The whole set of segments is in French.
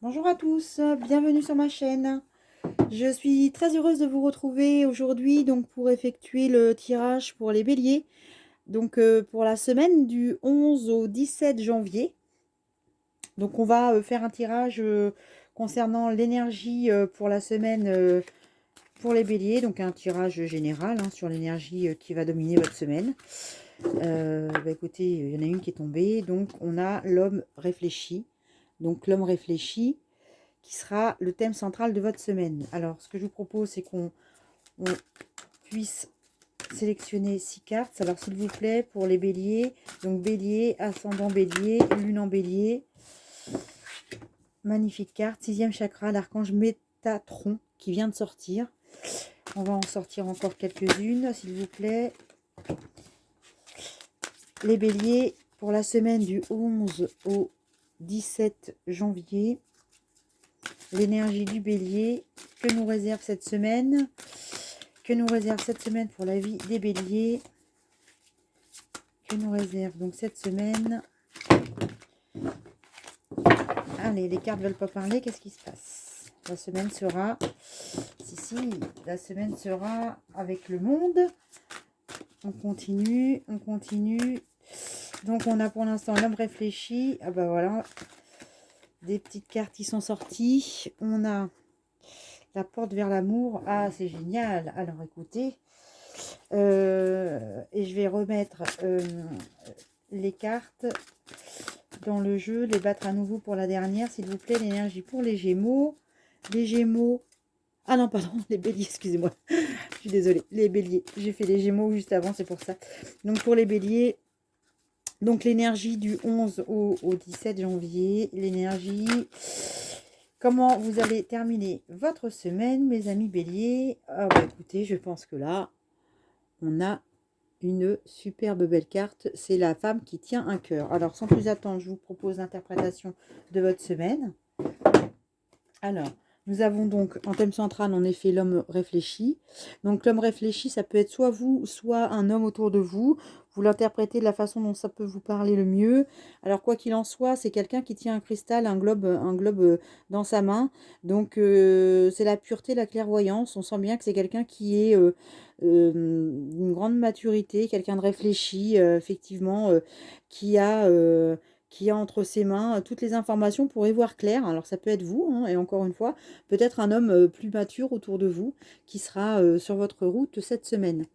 Bonjour à tous, bienvenue sur ma chaîne. Je suis très heureuse de vous retrouver aujourd'hui donc pour effectuer le tirage pour les béliers. Donc pour la semaine du 11 au 17 janvier. Donc on va faire un tirage concernant l'énergie pour la semaine pour les béliers. Donc un tirage général sur l'énergie qui va dominer votre semaine. Écoutez, il y en a une qui est tombée. Donc on a l'homme réfléchi. Donc l'homme réfléchi, qui sera le thème central de votre semaine. Alors, ce que je vous propose, c'est qu'on puisse sélectionner 6 cartes. Alors, s'il vous plaît, pour les béliers, donc bélier, ascendant bélier, lune en bélier. Magnifique carte, 6e chakra, l'archange Métatron qui vient de sortir. On va en sortir encore quelques-unes, s'il vous plaît. Les béliers, pour la semaine du 11 au 17 janvier. L'énergie du bélier, que nous réserve cette semaine? Que nous réserve cette semaine pour la vie des béliers? Que nous réserve donc cette semaine? Allez, les cartes ne veulent pas parler, qu'est-ce qui se passe? La semaine sera... Si, la semaine sera avec le monde. On continue, on continue. Donc on a pour l'instant l'homme réfléchi. Ah bah voilà, des petites cartes qui sont sorties. On a la porte vers l'amour. Ah, c'est génial. Alors écoutez, et je vais remettre les cartes dans le jeu, les battre à nouveau pour la dernière, s'il vous plaît. L'énergie pour les Gémeaux. Les Gémeaux. Ah non, pardon, les Béliers, excusez-moi. Je suis désolée. Les Béliers. J'ai fait les Gémeaux juste avant, c'est pour ça. Donc pour les Béliers, donc l'énergie du 11 au 17 janvier. L'énergie. Comment vous allez terminer votre semaine, mes amis Béliers? Ah bah écoutez, je pense que là, on a une superbe belle carte, c'est la femme qui tient un cœur. Alors sans plus attendre, je vous propose l'interprétation de votre semaine. Alors, nous avons donc en thème central en effet l'homme réfléchi. Donc l'homme réfléchi, ça peut être soit vous, soit un homme autour de vous. Vous l'interprétez de la façon dont ça peut vous parler le mieux. Alors quoi qu'il en soit, c'est quelqu'un qui tient un cristal, un globe dans sa main. Donc c'est la pureté, la clairvoyance. On sent bien que c'est quelqu'un qui est d'une grande maturité, quelqu'un de réfléchi, effectivement, qui a entre ses mains toutes les informations pour y voir clair. Alors ça peut être vous, et encore une fois, peut-être un homme plus mature autour de vous qui sera sur votre route cette semaine.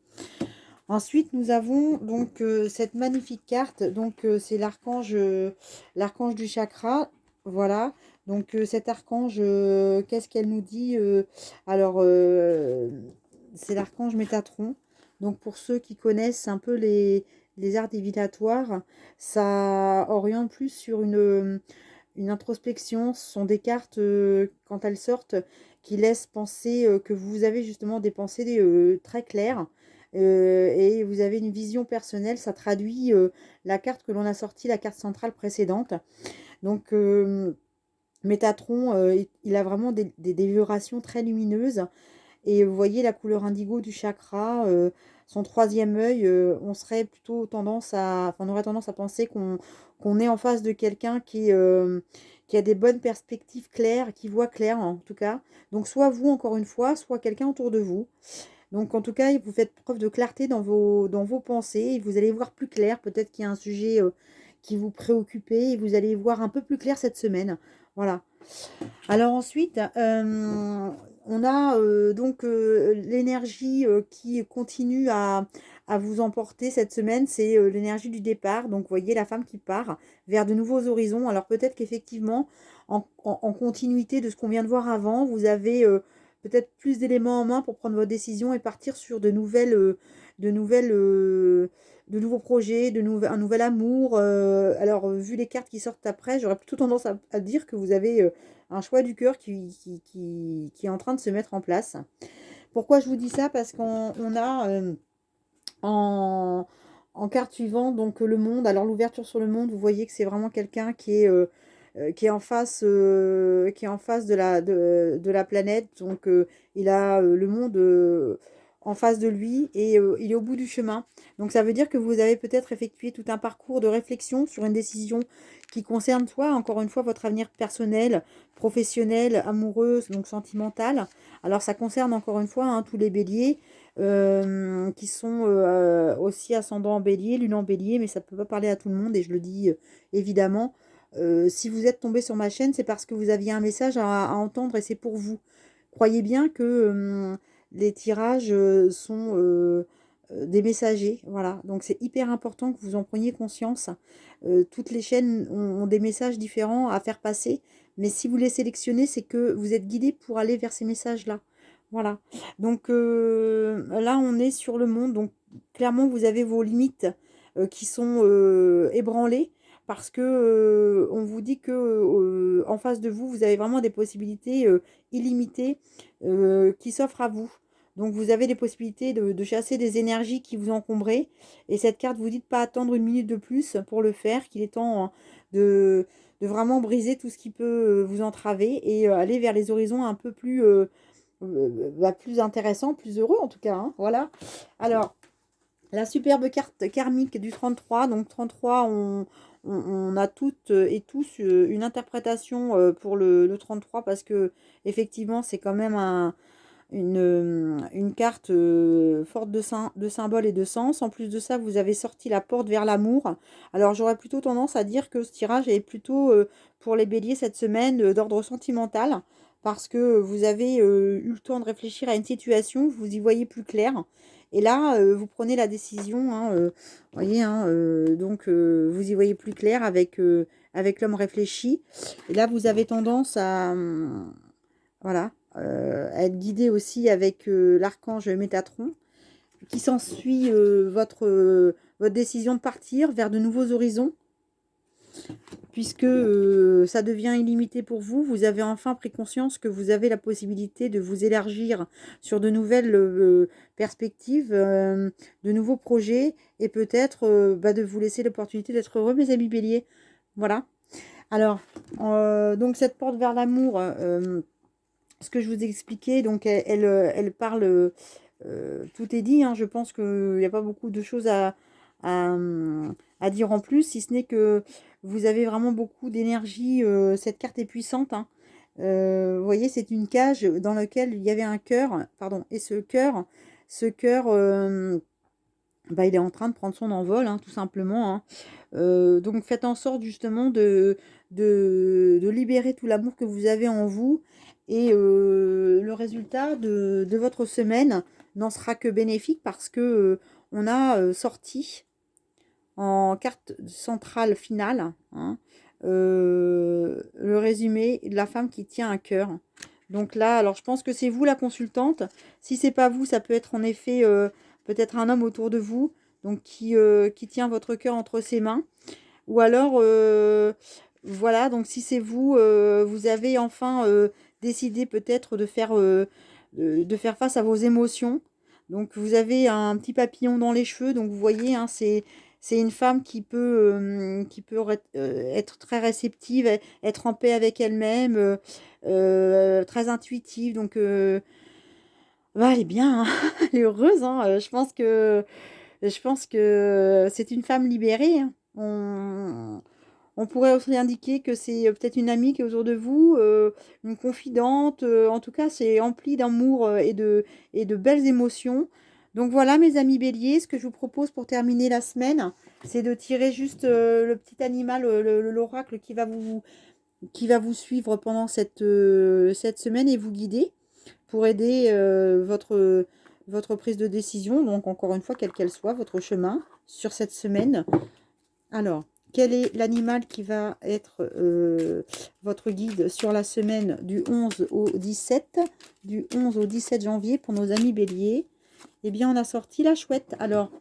Ensuite, nous avons donc cette magnifique carte. Donc c'est l'archange du chakra. Voilà. Donc cet archange, qu'est-ce qu'elle nous dit? Alors, c'est l'archange Métatron. Donc pour ceux qui connaissent un peu les arts divinatoires, ça oriente plus sur une introspection. Ce sont des cartes, quand elles sortent, qui laissent penser que vous avez justement des pensées très claires. Et vous avez une vision personnelle, ça traduit la carte que l'on a sortie, la carte centrale précédente. Donc Métatron, il a vraiment des vibrations très lumineuses. Et vous voyez la couleur indigo du chakra, son troisième œil, on serait plutôt tendance à, enfin, on aurait tendance à penser qu'on est en face de quelqu'un qui a des bonnes perspectives claires, qui voit clair en tout cas. Donc soit vous encore une fois, soit quelqu'un autour de vous. Donc en tout cas, vous faites preuve de clarté dans vos pensées et vous allez voir plus clair. Peut-être qu'il y a un sujet qui vous préoccupait et vous allez voir un peu plus clair cette semaine. Voilà. Alors ensuite, on a donc l'énergie qui continue à vous emporter cette semaine, c'est l'énergie du départ. Donc vous voyez la femme qui part vers de nouveaux horizons. Alors peut-être qu'effectivement, en continuité de ce qu'on vient de voir avant, vous avez peut-être plus d'éléments en main pour prendre votre décision et partir sur de nouvelles, de nouveaux projets, un nouvel amour. Alors vu les cartes qui sortent après, j'aurais plutôt tendance à dire que vous avez un choix du cœur qui est en train de se mettre en place. Pourquoi je vous dis ça? Parce qu'on a en, en carte suivante donc le monde. Alors l'ouverture sur le monde, vous voyez que c'est vraiment quelqu'un qui est en face de la planète. Donc il a le monde en face de lui et il est au bout du chemin. Donc ça veut dire que vous avez peut-être effectué tout un parcours de réflexion sur une décision qui concerne soit, encore une fois, votre avenir personnel, professionnel, amoureux, donc sentimental. Alors ça concerne encore une fois tous les béliers qui sont aussi ascendant en bélier, lune en bélier, mais ça ne peut pas parler à tout le monde et je le dis évidemment. Si vous êtes tombé sur ma chaîne, c'est parce que vous aviez un message à entendre et c'est pour vous. Croyez bien que les tirages sont des messagers, voilà. Donc c'est hyper important que vous en preniez conscience. Toutes les chaînes ont des messages différents à faire passer, mais si vous les sélectionnez, c'est que vous êtes guidé pour aller vers ces messages-là. Voilà. Donc là, on est sur le monde. Donc clairement, vous avez vos limites qui sont ébranlées parce que on vous dit que en face de vous, vous avez vraiment des possibilités illimitées qui s'offrent à vous. Donc vous avez les possibilités de chasser des énergies qui vous encombraient. Et cette carte vous dit de ne pas attendre une minute de plus pour le faire, qu'il est temps de vraiment briser tout ce qui peut vous entraver et aller vers les horizons un peu plus, plus intéressants, plus heureux en tout cas. Hein, voilà. Alors, la superbe carte karmique du 33. Donc 33, on a toutes et tous une interprétation pour le 33 parce que effectivement c'est quand même une carte forte de symboles et de sens. En plus de ça, vous avez sorti la porte vers l'amour. Alors j'aurais plutôt tendance à dire que ce tirage est plutôt pour les béliers cette semaine d'ordre sentimental parce que vous avez eu le temps de réfléchir à une situation, vous y voyez plus clair. Et là, vous prenez la décision, hein, voyez, hein, donc vous y voyez plus clair avec l'homme réfléchi. Et là, vous avez tendance à, voilà, à être guidé aussi avec l'archange Métatron, qui s'ensuit votre décision de partir vers de nouveaux horizons, puisque ça devient illimité pour vous. Vous avez enfin pris conscience que vous avez la possibilité de vous élargir sur de nouvelles perspectives, de nouveaux projets, et peut-être de vous laisser l'opportunité d'être heureux, mes amis béliers. Voilà. Alors, donc cette porte vers l'amour, ce que je vous ai expliqué, donc elle parle, tout est dit, hein, je pense qu'il n'y a pas beaucoup de choses à, à dire en plus, si ce n'est que vous avez vraiment beaucoup d'énergie, cette carte est puissante, hein. Vous voyez, c'est une cage dans laquelle il y avait un cœur, pardon, et ce cœur, il est en train de prendre son envol, hein, tout simplement, hein. Donc faites en sorte justement de libérer tout l'amour que vous avez en vous. Et le résultat de votre semaine n'en sera que bénéfique parce que on a sorti en carte centrale finale, hein, le résumé de la femme qui tient un cœur. Donc là, alors je pense que c'est vous la consultante. Si c'est pas vous, ça peut être en effet peut-être un homme autour de vous, donc qui tient votre cœur entre ses mains. Ou alors, voilà, donc si c'est vous, vous avez enfin décidé peut-être de faire face à vos émotions. Donc vous avez un petit papillon dans les cheveux, donc vous voyez, hein, c'est une femme qui peut être très réceptive, être en paix avec elle-même, très intuitive. Donc, elle est bien, hein, elle est heureuse. Hein, je pense que c'est une femme libérée. Hein. On pourrait aussi indiquer que c'est peut-être une amie qui est autour de vous, une confidente. En tout cas, c'est empli d'amour et de belles émotions. Donc voilà, mes amis béliers, ce que je vous propose pour terminer la semaine, c'est de tirer juste le petit animal, l'oracle qui va vous suivre pendant cette semaine et vous guider pour aider votre prise de décision. Donc encore une fois, quelle qu'elle soit, votre chemin sur cette semaine. Alors, quel est l'animal qui va être votre guide sur la semaine du 11 au 17, du 11 au 17 janvier pour nos amis béliers? Eh bien, on a sorti la chouette. Alors,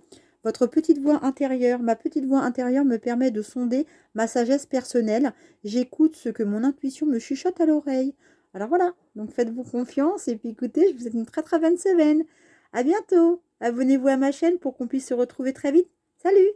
votre petite voix intérieure, ma petite voix intérieure me permet de sonder ma sagesse personnelle. J'écoute ce que mon intuition me chuchote à l'oreille. Alors voilà, donc faites-vous confiance et puis écoutez, je vous souhaite une très très bonne semaine. À bientôt. Abonnez-vous à ma chaîne pour qu'on puisse se retrouver très vite. Salut!